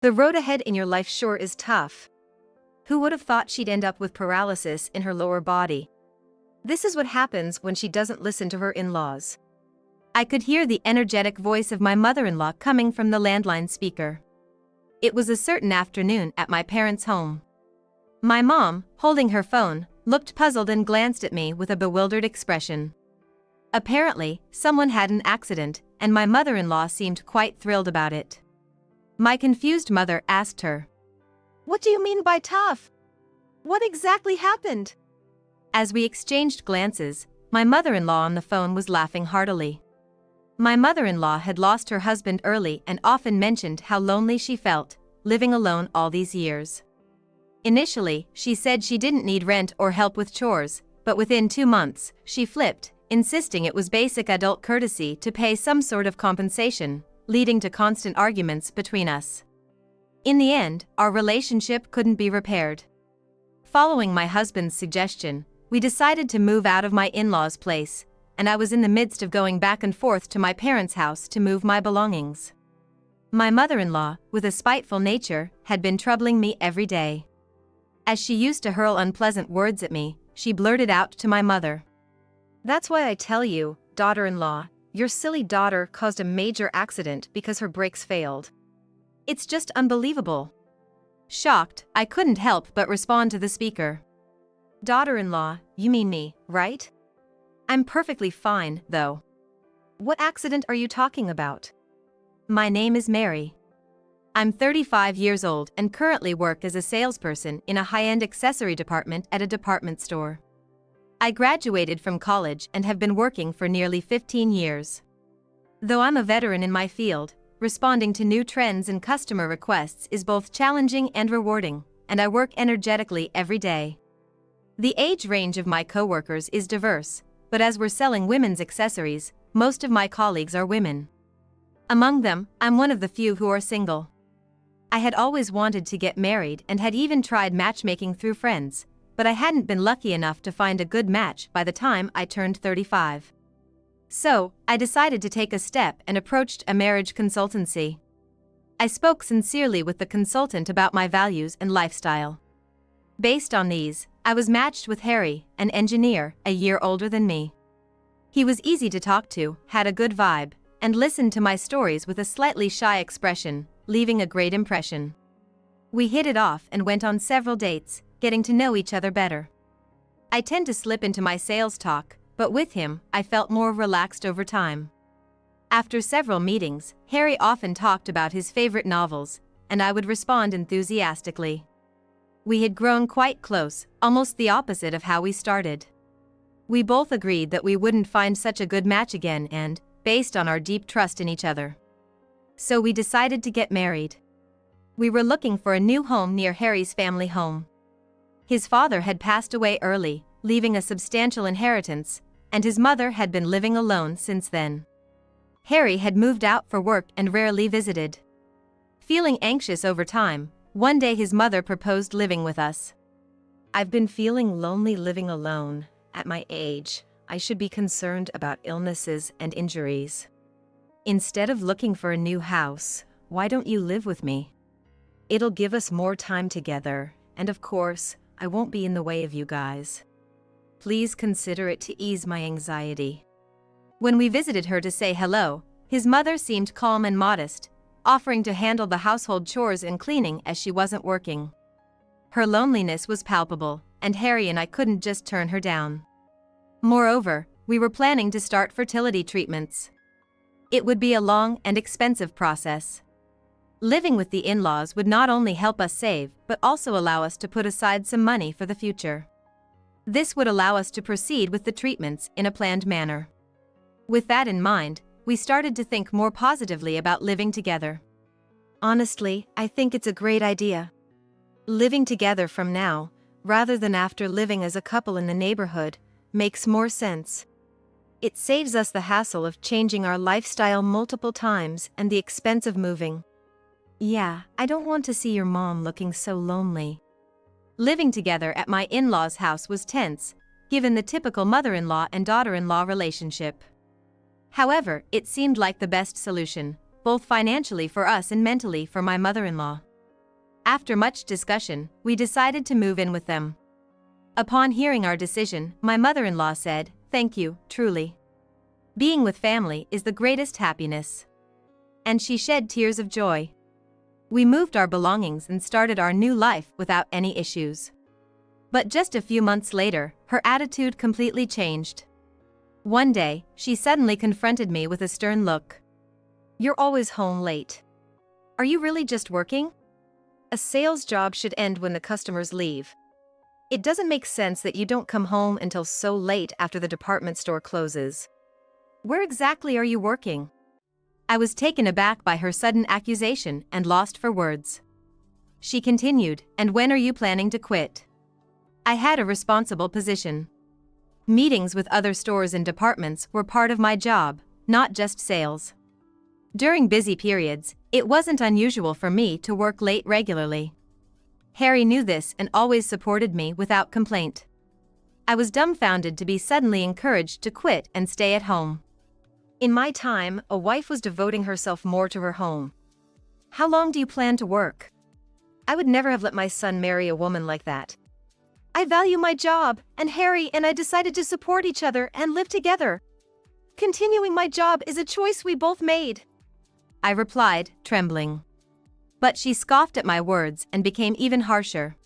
The road ahead in your life sure is tough. Who would have thought she'd end up with paralysis in her lower body? This is what happens when she doesn't listen to her in-laws. I could hear the energetic voice of my mother-in-law coming from the landline speaker. It was a certain afternoon at my parents' home. My mom, holding her phone, looked puzzled and glanced at me with a bewildered expression. Apparently, someone had an accident, and my mother-in-law seemed quite thrilled about it. My confused mother asked her, "What do you mean by tough? What exactly happened?" As we exchanged glances, my mother-in-law on the phone was laughing heartily. My mother-in-law had lost her husband early and often mentioned how lonely she felt, living alone all these years. Initially, she said she didn't need rent or help with chores, but within 2 months, she flipped, insisting it was basic adult courtesy to pay some sort of compensation, leading to constant arguments between us. In the end, our relationship couldn't be repaired. Following my husband's suggestion, we decided to move out of my in-laws' place, and I was in the midst of going back and forth to my parents' house to move my belongings. My mother-in-law, with a spiteful nature, had been troubling me every day. As she used to hurl unpleasant words at me, she blurted out to my mother, "That's why I tell you, daughter-in-law, your silly daughter caused a major accident because her brakes failed. It's just unbelievable." Shocked, I couldn't help but respond to the speaker. "Daughter-in-law, you mean me, right? I'm perfectly fine, though. What accident are you talking about?" "My name is Mary. I'm 35 years old and currently work as a salesperson in a high-end accessory department at a department store. I graduated from college and have been working for nearly 15 years. Though I'm a veteran in my field, responding to new trends and customer requests is both challenging and rewarding, and I work energetically every day. The age range of my coworkers is diverse, but as we're selling women's accessories, most of my colleagues are women. Among them, I'm one of the few who are single. I had always wanted to get married and had even tried matchmaking through friends, but I hadn't been lucky enough to find a good match by the time I turned 35. So, I decided to take a step and approached a marriage consultancy. I spoke sincerely with the consultant about my values and lifestyle. Based on these, I was matched with Harry, an engineer, a year older than me. He was easy to talk to, had a good vibe, and listened to my stories with a slightly shy expression, leaving a great impression. We hit it off and went on several dates, getting to know each other better. I tend to slip into my sales talk, but with him, I felt more relaxed over time. After several meetings, Harry often talked about his favorite novels, and I would respond enthusiastically. We had grown quite close, almost the opposite of how we started. We both agreed that we wouldn't find such a good match again and, based on our deep trust in each other. So we decided to get married. We were looking for a new home near Harry's family home. His father had passed away early, leaving a substantial inheritance, and his mother had been living alone since then. Harry had moved out for work and rarely visited. Feeling anxious over time, one day his mother proposed living with us. "I've been feeling lonely living alone. At my age, I should be concerned about illnesses and injuries. Instead of looking for a new house, why don't you live with me? It'll give us more time together, and of course, I won't be in the way of you guys. Please consider it to ease my anxiety." When we visited her to say hello, his mother seemed calm and modest, offering to handle the household chores and cleaning as she wasn't working. Her loneliness was palpable, and Harry and I couldn't just turn her down. Moreover, we were planning to start fertility treatments. It would be a long and expensive process. Living with the in-laws would not only help us save, but also allow us to put aside some money for the future. This would allow us to proceed with the treatments in a planned manner. With that in mind, we started to think more positively about living together. Honestly, I think it's a great idea. Living together from now, rather than after living as a couple in the neighborhood, makes more sense. It saves us the hassle of changing our lifestyle multiple times and the expense of moving. Yeah, I don't want to see your mom looking so lonely. Living together at my in-laws' house was tense, given the typical mother-in-law and daughter-in-law relationship. However, it seemed like the best solution, both financially for us and mentally for my mother-in-law. After much discussion, we decided to move in with them. Upon hearing our decision, my mother-in-law said, "Thank you, truly. Being with family is the greatest happiness." And she shed tears of joy. We moved our belongings and started our new life without any issues. But just a few months later, her attitude completely changed. One day, she suddenly confronted me with a stern look. "You're always home late. Are you really just working? A sales job should end when the customers leave. It doesn't make sense that you don't come home until so late after the department store closes. Where exactly are you working?" I was taken aback by her sudden accusation and lost for words. She continued, "And when are you planning to quit?" I had a responsible position. Meetings with other stores and departments were part of my job, not just sales. During busy periods, it wasn't unusual for me to work late regularly. Harry knew this and always supported me without complaint. I was dumbfounded to be suddenly encouraged to quit and stay at home. In my time, a wife was devoting herself more to her home. "How long do you plan to work? I would never have let my son marry a woman like that. I value my job, and Harry and I decided to support each other and live together. Continuing my job is a choice we both made," I replied, trembling. But she scoffed at my words and became even harsher.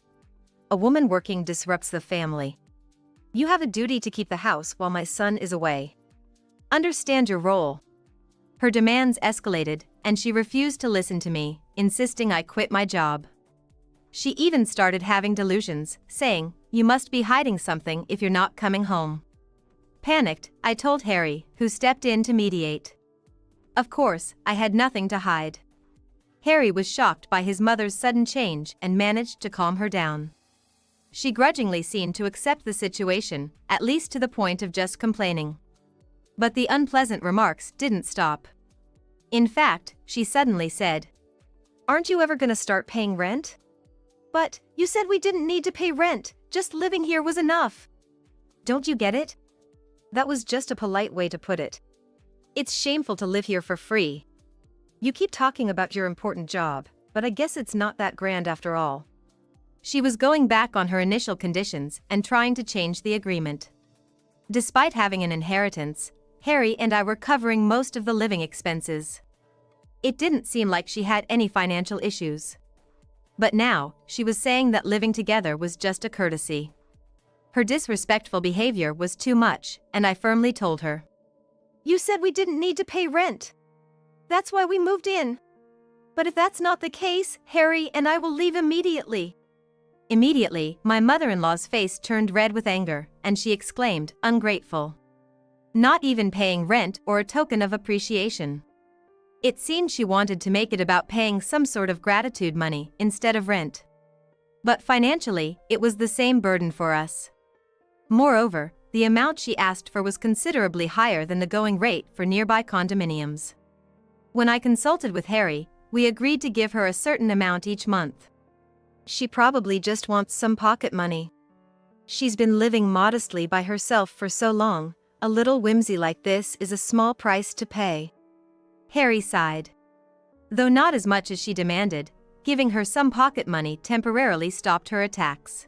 "A woman working disrupts the family. You have a duty to keep the house while my son is away. Understand your role." Her demands escalated, and she refused to listen to me, insisting I quit my job. She even started having delusions, saying, "You must be hiding something if you're not coming home." Panicked, I told Harry, who stepped in to mediate. Of course, I had nothing to hide. Harry was shocked by his mother's sudden change and managed to calm her down. She grudgingly seemed to accept the situation, at least to the point of just complaining. But the unpleasant remarks didn't stop. In fact, she suddenly said, "Aren't you ever gonna start paying rent? But, you said we didn't need to pay rent, just living here was enough. Don't you get it? That was just a polite way to put it. It's shameful to live here for free. You keep talking about your important job, but I guess it's not that grand after all." She was going back on her initial conditions and trying to change the agreement. Despite having an inheritance, Harry and I were covering most of the living expenses. It didn't seem like she had any financial issues. But now, she was saying that living together was just a courtesy. Her disrespectful behavior was too much, and I firmly told her. "You said we didn't need to pay rent. That's why we moved in. But if that's not the case, Harry and I will leave immediately." Immediately, my mother-in-law's face turned red with anger, and she exclaimed, "Ungrateful. Not even paying rent or a token of appreciation." It seemed she wanted to make it about paying some sort of gratitude money instead of rent. But financially, it was the same burden for us. Moreover, the amount she asked for was considerably higher than the going rate for nearby condominiums. When I consulted with Harry, we agreed to give her a certain amount each month. "She probably just wants some pocket money. She's been living modestly by herself for so long, a little whimsy like this is a small price to pay." Harry sighed. Though not as much as she demanded, giving her some pocket money temporarily stopped her attacks.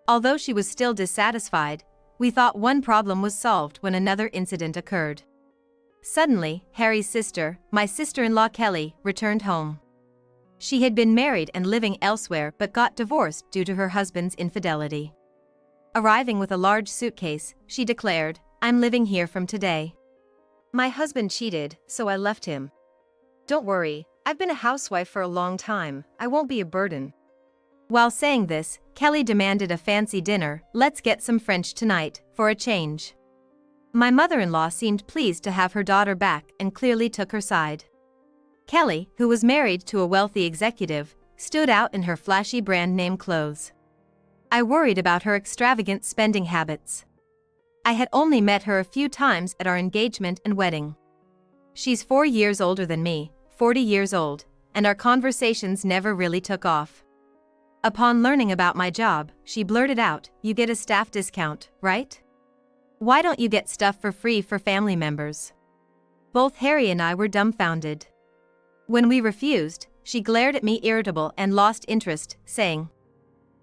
Although she was still dissatisfied, we thought one problem was solved when another incident occurred. Suddenly, Harry's sister, my sister-in-law Kelly, returned home. She had been married and living elsewhere but got divorced due to her husband's infidelity. Arriving with a large suitcase, she declared, "I'm living here from today. My husband cheated, so I left him. Don't worry, I've been a housewife for a long time, I won't be a burden." While saying this, Kelly demanded a fancy dinner, "Let's get some French tonight, for a change." My mother-in-law seemed pleased to have her daughter back and clearly took her side. Kelly, who was married to a wealthy executive, stood out in her flashy brand name clothes. I worried about her extravagant spending habits. I had only met her a few times at our engagement and wedding. She's 4 years older than me, 40 years old, and our conversations never really took off. Upon learning about my job, she blurted out, "You get a staff discount, right? Why don't you get stuff for free for family members?" Both Harry and I were dumbfounded. When we refused, she glared at me irritable and lost interest, saying,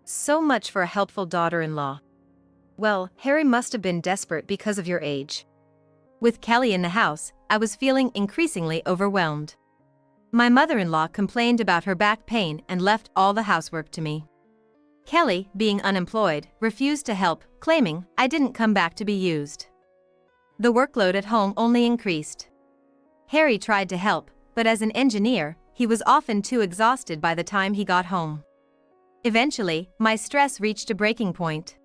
"So much for a helpful daughter-in-law. Well, Harry must have been desperate because of your age." With Kelly in the house, I was feeling increasingly overwhelmed. My mother-in-law complained about her back pain and left all the housework to me. Kelly, being unemployed, refused to help, claiming I didn't come back to be used. The workload at home only increased. Harry tried to help, but as an engineer, he was often too exhausted by the time he got home. Eventually, my stress reached a breaking point.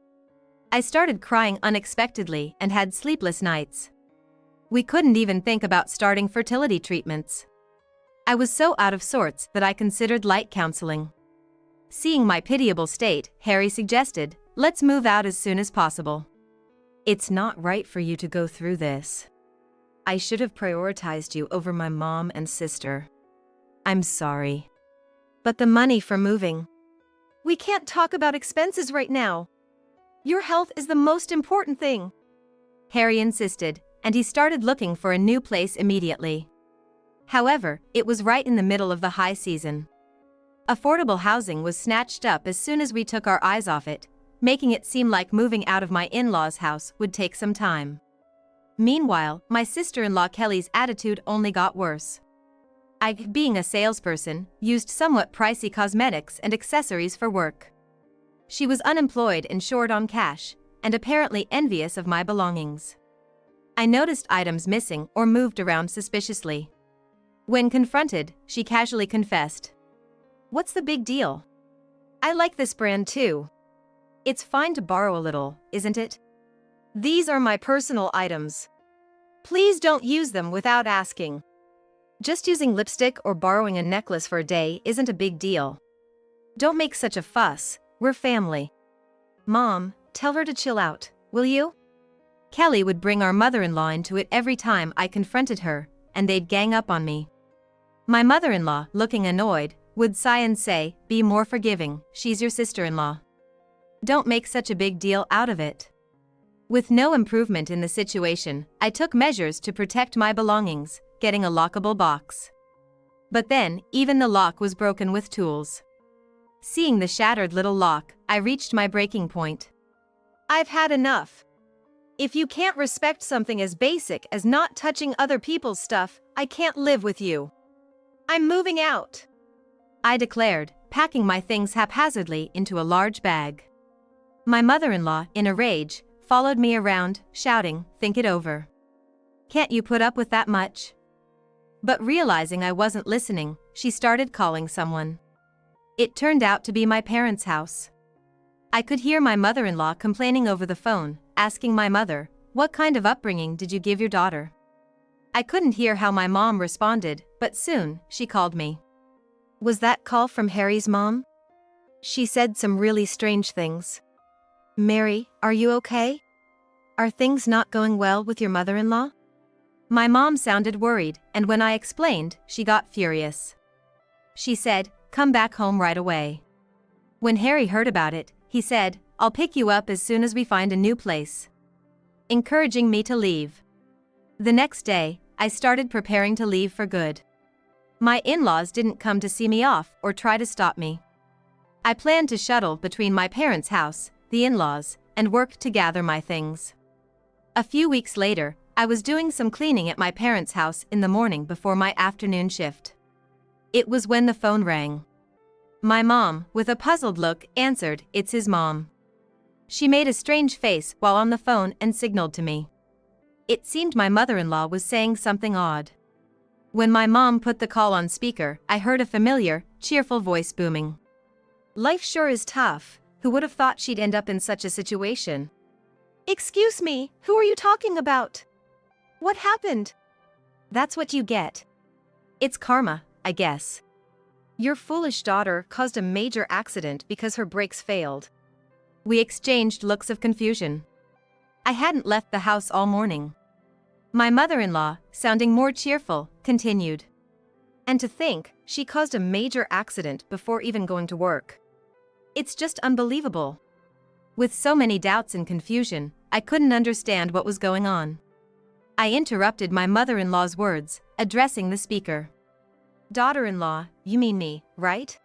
I started crying unexpectedly and had sleepless nights. We couldn't even think about starting fertility treatments. I was so out of sorts that I considered light counseling. Seeing my pitiable state, Harry suggested, "Let's move out as soon as possible. It's not right for you to go through this. I should have prioritized you over my mom and sister. I'm sorry. But the money for moving..." "We can't talk about expenses right now. Your health is the most important thing," Harry insisted, and he started looking for a new place immediately. However, it was right in the middle of the high season. Affordable housing was snatched up as soon as we took our eyes off it, making it seem like moving out of my in-laws' house would take some time. Meanwhile, my sister-in-law Kelly's attitude only got worse. I, being a salesperson, used somewhat pricey cosmetics and accessories for work. She was unemployed and short on cash, and apparently envious of my belongings. I noticed items missing or moved around suspiciously. When confronted, she casually confessed, "What's the big deal? I like this brand too. It's fine to borrow a little, isn't it? These are my personal items. Please don't use them without asking. Just using lipstick or borrowing a necklace for a day isn't a big deal. Don't make such a fuss, we're family. Mom, tell her to chill out, will you?" Kelly would bring our mother-in-law into it every time I confronted her, and they'd gang up on me. My mother-in-law, looking annoyed, would sigh and say, "Be more forgiving, she's your sister-in-law. Don't make such a big deal out of it." With no improvement in the situation, I took measures to protect my belongings, getting a lockable box. But then, even the lock was broken with tools. Seeing the shattered little lock, I reached my breaking point. "I've had enough. If you can't respect something as basic as not touching other people's stuff, I can't live with you. I'm moving out," I declared, packing my things haphazardly into a large bag. My mother-in-law, in a rage, followed me around, shouting, "Think it over. Can't you put up with that much?" But realizing I wasn't listening, she started calling someone. It turned out to be my parents' house. I could hear my mother-in-law complaining over the phone, asking my mother, "What kind of upbringing did you give your daughter?" I couldn't hear how my mom responded, but soon, she called me. "Was that call from Harry's mom? She said some really strange things. Mary, are you okay? Are things not going well with your mother-in-law?" My mom sounded worried, and when I explained, she got furious. She said, "Come back home right away." When Harry heard about it, he said, "I'll pick you up as soon as we find a new place," encouraging me to leave. The next day, I started preparing to leave for good. My in-laws didn't come to see me off or try to stop me. I planned to shuttle between my parents' house, the in-laws, and work to gather my things. A few weeks later, I was doing some cleaning at my parents' house in the morning before my afternoon shift. It was when the phone rang. My mom, with a puzzled look, answered, "It's his mom." She made a strange face while on the phone and signaled to me. It seemed my mother-in-law was saying something odd. When my mom put the call on speaker, I heard a familiar, cheerful voice booming. "Life sure is tough. Who would have thought she'd end up in such a situation?" "Excuse me, who are you talking about? What happened?" "That's what you get. It's karma, I guess. Your foolish daughter caused a major accident because her brakes failed." We exchanged looks of confusion. I hadn't left the house all morning. My mother-in-law, sounding more cheerful, continued. "And to think, she caused a major accident before even going to work. It's just unbelievable." With so many doubts and confusion, I couldn't understand what was going on. I interrupted my mother-in-law's words, addressing the speaker. Daughter-in-law, you mean me, right?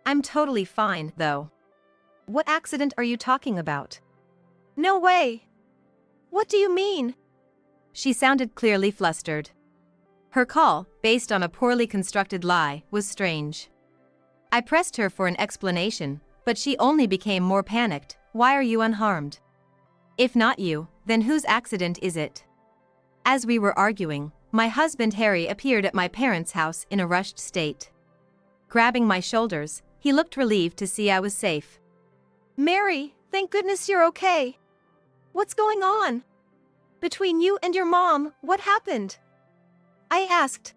I'm totally fine, though. What accident are you talking about? No way! What do you mean? She sounded clearly flustered. Her call, based on a poorly constructed lie, was strange. I pressed her for an explanation, but she only became more panicked. Why are you unharmed? If not you, then whose accident is it? As we were arguing, my husband Harry appeared at my parents' house in a rushed state. Grabbing my shoulders, he looked relieved to see I was safe. Mary, thank goodness you're okay. What's going on? Between you and your mom, what happened? I asked.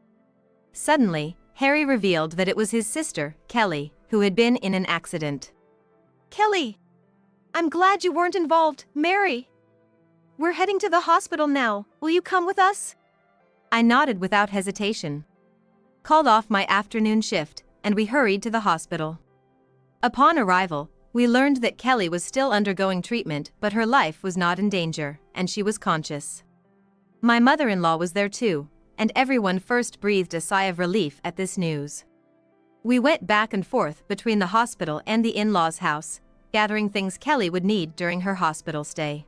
Suddenly, Harry revealed that it was his sister, Kelly, who had been in an accident. Kelly! I'm glad you weren't involved, Mary. We're heading to the hospital now. Will you come with us? I nodded without hesitation. Called off my afternoon shift, and we hurried to the hospital. Upon arrival, we learned that Kelly was still undergoing treatment, but her life was not in danger, and she was conscious. My mother-in-law was there too, and everyone first breathed a sigh of relief at this news. We went back and forth between the hospital and the in-laws' house, gathering things Kelly would need during her hospital stay.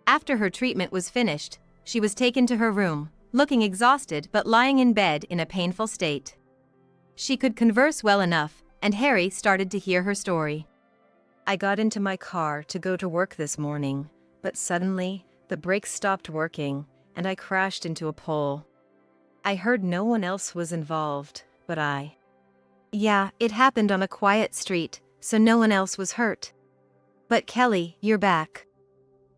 After her treatment was finished, she was taken to her room, looking exhausted but lying in bed in a painful state. She could converse well enough, and Harry started to hear her story. I got into my car to go to work this morning, but suddenly, the brakes stopped working, and I crashed into a pole. I heard no one else was involved, but Yeah, it happened on a quiet street, so no one else was hurt. But Kelly, you're back.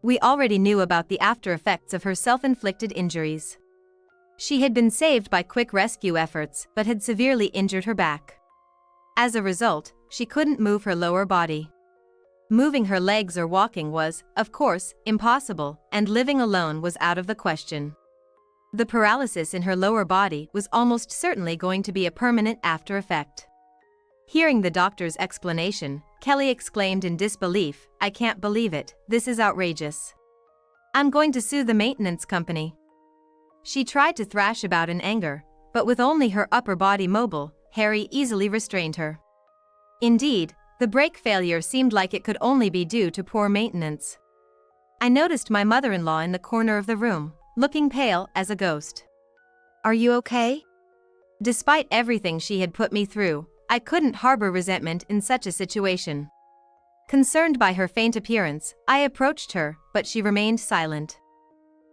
We already knew about the after effects of her self-inflicted injuries. She had been saved by quick rescue efforts, but had severely injured her back. As a result, she couldn't move her lower body. Moving her legs or walking was, of course, impossible, and living alone was out of the question. The paralysis in her lower body was almost certainly going to be a permanent after effect. Hearing the doctor's explanation, Kelly exclaimed in disbelief, I can't believe it, this is outrageous. I'm going to sue the maintenance company. She tried to thrash about in anger, but with only her upper body mobile, Harry easily restrained her. Indeed, the brake failure seemed like it could only be due to poor maintenance. I noticed my mother-in-law in the corner of the room, looking pale as a ghost. Are you okay? Despite everything she had put me through, I couldn't harbor resentment in such a situation. Concerned by her faint appearance, I approached her, but she remained silent.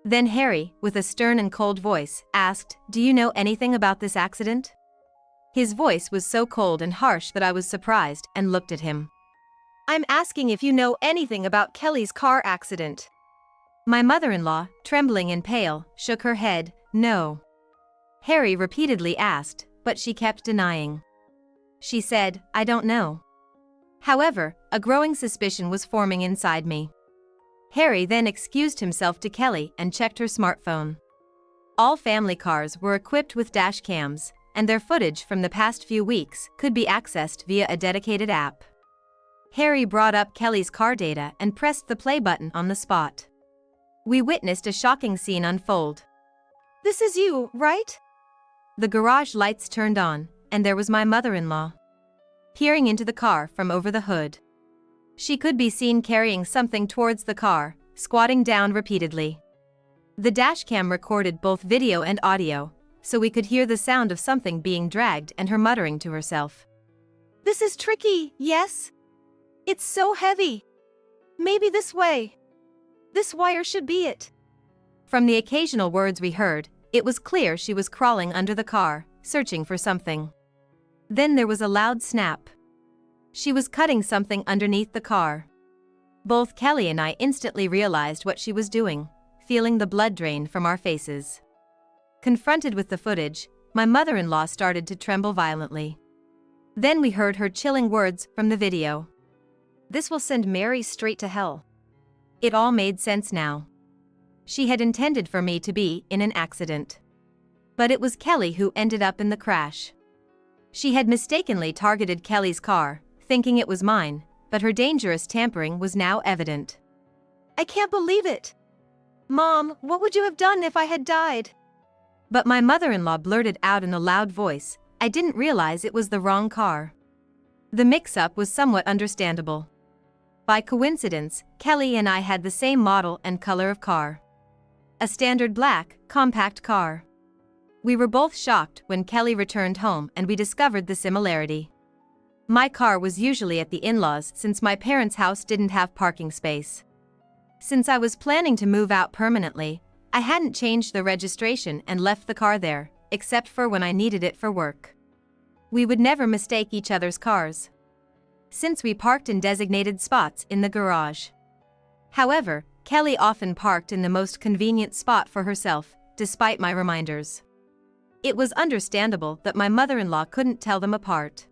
Then Harry, with a stern and cold voice, asked, Do you know anything about this accident? His voice was so cold and harsh that I was surprised and looked at him. I'm asking if you know anything about Kelly's car accident. My mother-in-law, trembling and pale, shook her head, no. Harry repeatedly asked, but she kept denying. She said, I don't know. However, a growing suspicion was forming inside me. Harry then excused himself to Kelly and checked her smartphone. All family cars were equipped with dash cams, and their footage from the past few weeks could be accessed via a dedicated app. Harry brought up Kelly's car data and pressed the play button on the spot. We witnessed a shocking scene unfold. This is you, right? The garage lights turned on, and there was my mother-in-law, peering into the car from over the hood. She could be seen carrying something towards the car, squatting down repeatedly. The dashcam recorded both video and audio, so we could hear the sound of something being dragged and her muttering to herself. This is tricky, yes? It's so heavy. Maybe this way. This wire should be it. From the occasional words we heard, it was clear she was crawling under the car, searching for something. Then there was a loud snap. She was cutting something underneath the car. Both Kelly and I instantly realized what she was doing, feeling the blood drain from our faces. Confronted with the footage, my mother-in-law started to tremble violently. Then we heard her chilling words from the video. This will send Mary straight to hell. It all made sense now. She had intended for me to be in an accident. But it was Kelly who ended up in the crash. She had mistakenly targeted Kelly's car, thinking it was mine, but her dangerous tampering was now evident. I can't believe it. Mom, what would you have done if I had died? But my mother-in-law blurted out in a loud voice, I didn't realize it was the wrong car. The mix-up was somewhat understandable. By coincidence, Kelly and I had the same model and color of car. A standard black, compact car. We were both shocked when Kelly returned home and we discovered the similarity. My car was usually at the in-laws since my parents' house didn't have parking space. Since I was planning to move out permanently, I hadn't changed the registration and left the car there, except for when I needed it for work. We would never mistake each other's cars, since we parked in designated spots in the garage. However, Kelly often parked in the most convenient spot for herself, despite my reminders. It was understandable that my mother-in-law couldn't tell them apart.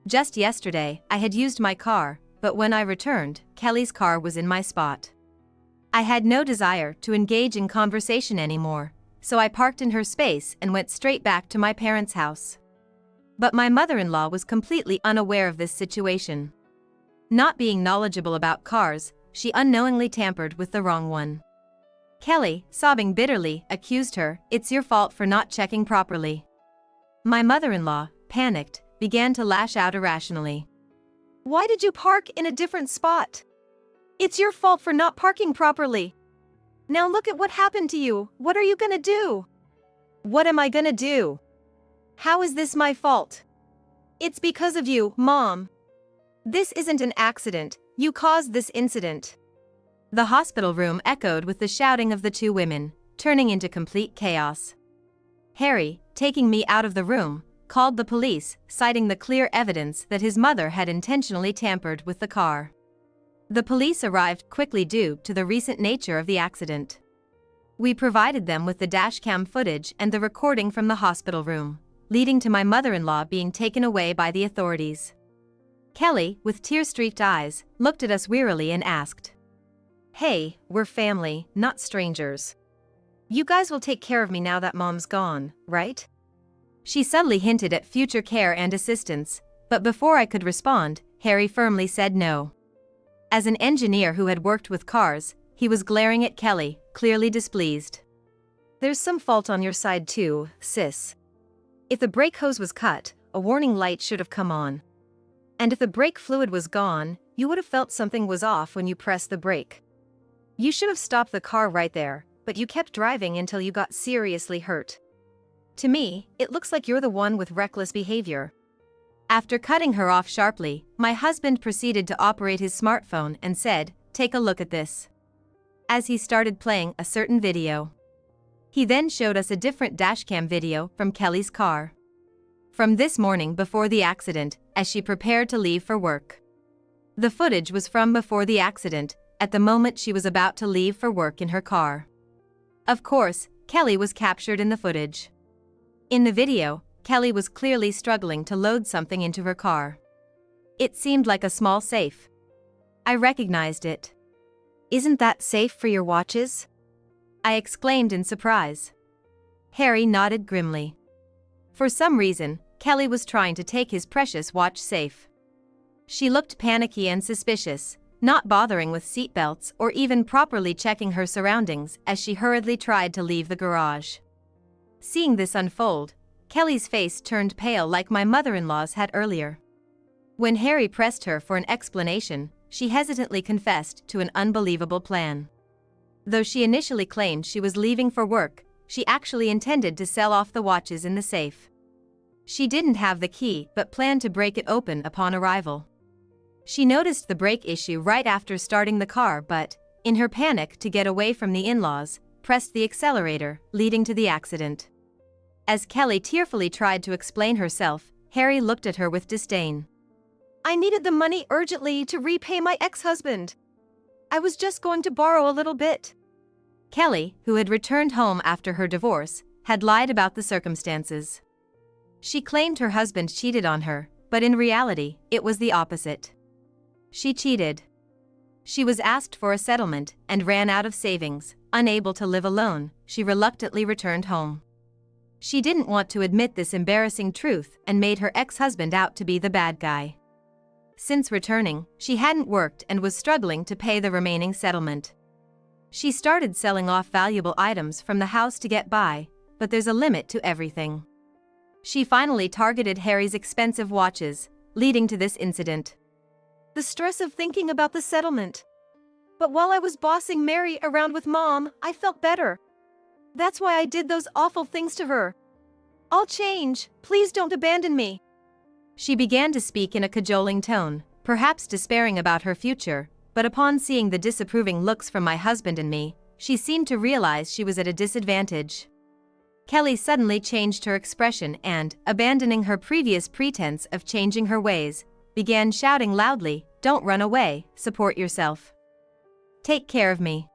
Just yesterday, I had used my car, but when I returned, Kelly's car was in my spot. I had no desire to engage in conversation anymore, so I parked in her space and went straight back to my parents' house. But my mother-in-law was completely unaware of this situation. Not being knowledgeable about cars, she unknowingly tampered with the wrong one. Kelly, sobbing bitterly, accused her, "It's your fault for not checking properly." My mother-in-law, panicked, began to lash out irrationally. "Why did you park in a different spot? It's your fault for not parking properly. Now look at what happened to you. What are you gonna do?" "What am I gonna do? How is this my fault?" "It's because of you, Mom. This isn't an accident, you caused this incident." The hospital room echoed with the shouting of the two women, turning into complete chaos. Harry, taking me out of the room, called the police, citing the clear evidence that his mother had intentionally tampered with the car. The police arrived quickly due to the recent nature of the accident. We provided them with the dashcam footage and the recording from the hospital room, leading to my mother-in-law being taken away by the authorities. Kelly, with tear-streaked eyes, looked at us wearily and asked, "Hey, we're family, not strangers. You guys will take care of me now that Mom's gone, right?" She subtly hinted at future care and assistance, but before I could respond, Harry firmly said no. As an engineer who had worked with cars, he was glaring at Kelly, clearly displeased. "There's some fault on your side too, sis. If the brake hose was cut, a warning light should have come on. And if the brake fluid was gone, you would have felt something was off when you pressed the brake. You should have stopped the car right there, but you kept driving until you got seriously hurt. To me, it looks like you're the one with reckless behavior." After cutting her off sharply, my husband proceeded to operate his smartphone and said, "Take a look at this," as he started playing a certain video. He then showed us a different dashcam video from Kelly's car. From this morning before the accident, as she prepared to leave for work. The footage was from before the accident, at the moment she was about to leave for work in her car. Of course, Kelly was captured in the footage. In the video, Kelly was clearly struggling to load something into her car. It seemed like a small safe. I recognized it. "Isn't that safe for your watches?" I exclaimed in surprise. Harry nodded grimly. For some reason, Kelly was trying to take his precious watch safe. She looked panicky and suspicious, not bothering with seatbelts or even properly checking her surroundings as she hurriedly tried to leave the garage. Seeing this unfold, Kelly's face turned pale like my mother-in-law's had earlier. When Harry pressed her for an explanation, she hesitantly confessed to an unbelievable plan. Though she initially claimed she was leaving for work, she actually intended to sell off the watches in the safe. She didn't have the key but planned to break it open upon arrival. She noticed the brake issue right after starting the car but, in her panic to get away from the in-laws, pressed the accelerator, leading to the accident. As Kelly tearfully tried to explain herself, Harry looked at her with disdain. "I needed the money urgently to repay my ex-husband. I was just going to borrow a little bit." Kelly, who had returned home after her divorce, had lied about the circumstances. She claimed her husband cheated on her, but in reality, it was the opposite. She cheated. She was asked for a settlement and ran out of savings. Unable to live alone, she reluctantly returned home. She didn't want to admit this embarrassing truth and made her ex-husband out to be the bad guy. Since returning, she hadn't worked and was struggling to pay the remaining settlement. She started selling off valuable items from the house to get by, but there's a limit to everything. She finally targeted Harry's expensive watches, leading to this incident. The stress of thinking about the settlement. But while I was bossing Mary around with Mom, I felt better. That's why I did those awful things to her. I'll change, please don't abandon me. She began to speak in a cajoling tone, perhaps despairing about her future, but upon seeing the disapproving looks from my husband and me, she seemed to realize she was at a disadvantage. Kelly suddenly changed her expression and, abandoning her previous pretense of changing her ways, began shouting loudly, "Don't run away, support yourself. Take care of me."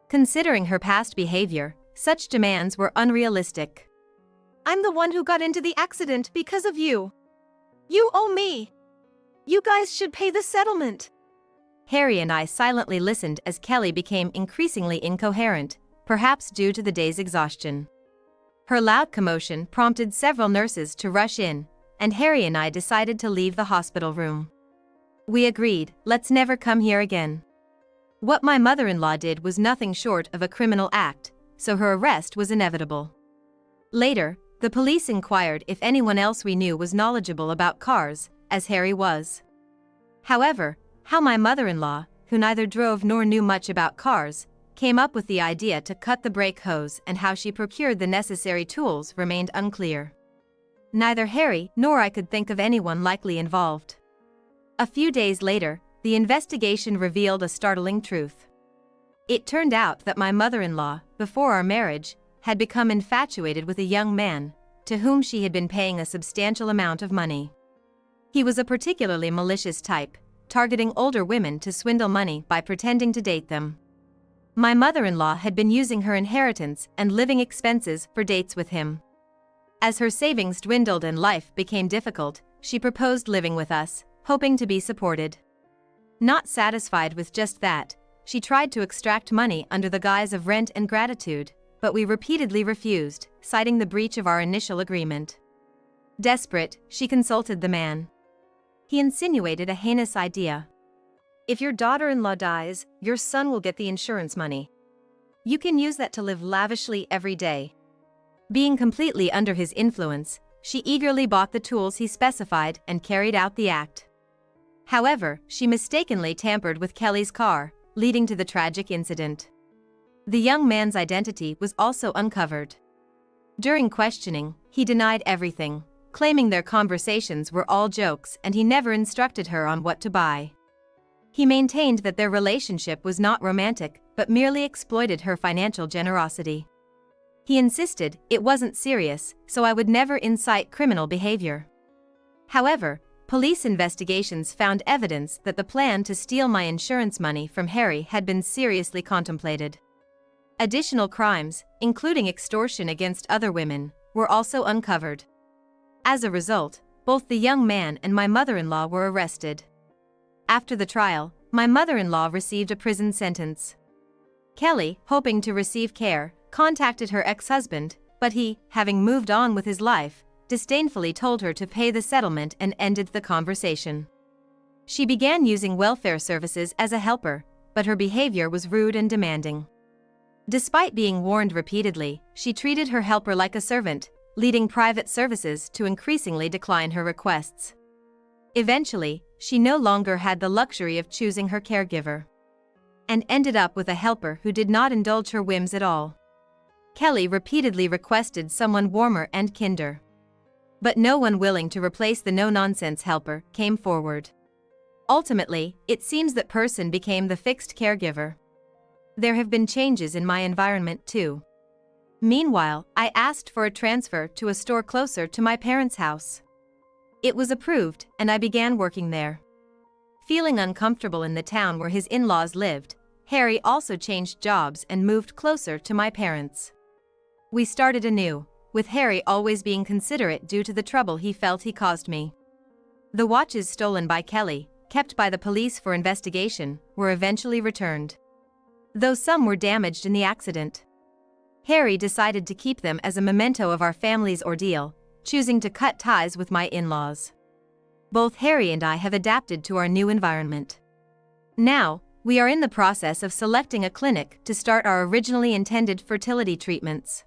Considering her past behavior, such demands were unrealistic. I'm the one who got into the accident because of you. You owe me. You guys should pay the settlement. Harry and I silently listened as Kelly became increasingly incoherent, perhaps due to the day's exhaustion. Her loud commotion prompted several nurses to rush in, and Harry and I decided to leave the hospital room. We agreed, let's never come here again. What my mother-in-law did was nothing short of a criminal act, so her arrest was inevitable. Later, the police inquired if anyone else we knew was knowledgeable about cars, as Harry was. However, how my mother-in-law, who neither drove nor knew much about cars, came up with the idea to cut the brake hose and how she procured the necessary tools remained unclear. Neither Harry nor I could think of anyone likely involved. A few days later, the investigation revealed a startling truth. It turned out that my mother-in-law, before our marriage, had become infatuated with a young man, to whom she had been paying a substantial amount of money. He was a particularly malicious type, targeting older women to swindle money by pretending to date them. My mother-in-law had been using her inheritance and living expenses for dates with him. As her savings dwindled and life became difficult, she proposed living with us, hoping to be supported. Not satisfied with just that, she tried to extract money under the guise of rent and gratitude, but we repeatedly refused, citing the breach of our initial agreement. Desperate, she consulted the man. He insinuated a heinous idea. If your daughter-in-law dies, your son will get the insurance money. You can use that to live lavishly every day. Being completely under his influence, she eagerly bought the tools he specified and carried out the act. However, she mistakenly tampered with Kelly's car, leading to the tragic incident. The young man's identity was also uncovered. During questioning, he denied everything, claiming their conversations were all jokes and he never instructed her on what to buy. He maintained that their relationship was not romantic, but merely exploited her financial generosity. He insisted it wasn't serious, so I would never incite criminal behavior. However, police investigations found evidence that the plan to steal my insurance money from Harry had been seriously contemplated. Additional crimes, including extortion against other women, were also uncovered. As a result, both the young man and my mother-in-law were arrested. After the trial, my mother-in-law received a prison sentence. Kelly, hoping to receive care, contacted her ex-husband, but he, having moved on with his life, disdainfully told her to pay the settlement and ended the conversation. She began using welfare services as a helper, but her behavior was rude and demanding. Despite being warned repeatedly, she treated her helper like a servant, leading private services to increasingly decline her requests. Eventually, she no longer had the luxury of choosing her caregiver, and ended up with a helper who did not indulge her whims at all. Kelly repeatedly requested someone warmer and kinder, but no one willing to replace the no-nonsense helper came forward. Ultimately, it seems that person became the fixed caregiver. There have been changes in my environment too. Meanwhile, I asked for a transfer to a store closer to my parents' house. It was approved, and I began working there. Feeling uncomfortable in the town where his in-laws lived, Harry also changed jobs and moved closer to my parents. We started anew, with Harry always being considerate due to the trouble he felt he caused me. The watches stolen by Kelly, kept by the police for investigation, were eventually returned, though some were damaged in the accident. Harry decided to keep them as a memento of our family's ordeal, choosing to cut ties with my in-laws. Both Harry and I have adapted to our new environment. Now, we are in the process of selecting a clinic to start our originally intended fertility treatments.